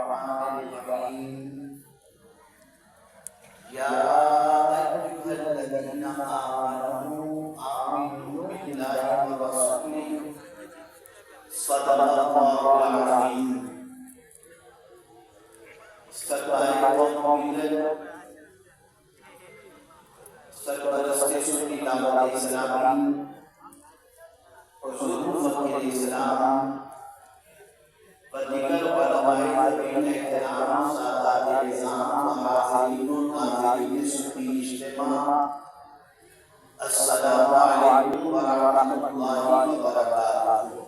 Bismillahirrahmanirrahim. Ya ayyuhalladzina amanu aminu billahi wa rasulihi sadaqallahul azim. Sarbarasti dalam Islam, Rasulullah Islam, Padikar ulama bin ihtiram sahabat Islam, mahasibun mahasibin sufi ijtima. Assalamualaikum warahmatullahi wabarakatuh.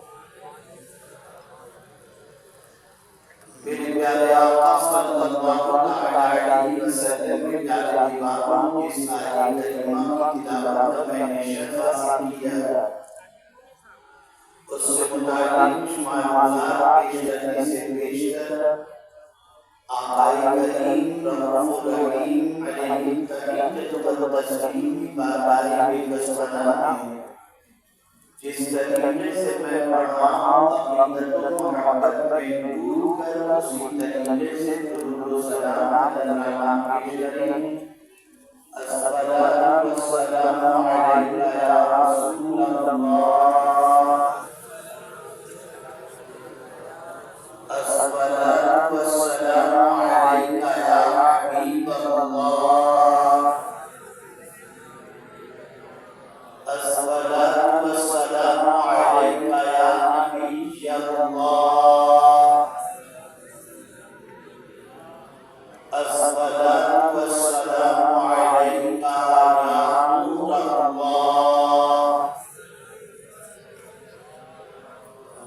प्यारे आका सल्लल्लाहु अलैहि वसल्लम के प्यारे दीवारों की सारी कलिमा की तिलावत मैंने शर्फ किया। उससे मुताबिक शुमार के जरिए से पेश कर आका करीम रसूल करीम अलैहि तरीक़त व तस्लीम बारे में बसवना जिस तरीके से मैं पढ़ रहा हूँ अपनी दर्दों मोहब्बत में दूर कर उसी तरीके से दुरूद सलाम पेश करें। अस्सलातु वस्सलामु अलैका या रसूलल्लाह, अस्सलातु वस्सलामु अलैका या हबीबल्लाह, अस्सलातु वस्सलामु अलैका या नबियल्लाह, अस्सलातु वस्सलामु अलैका या नूरल्लाह,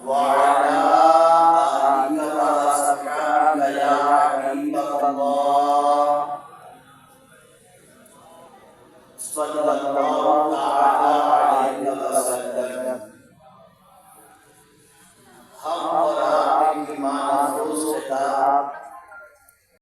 व अला आलिका व असहाबिका या हबीबल्लाह, सल्लल्लाहु तआला अलैहि वसल्लम। हम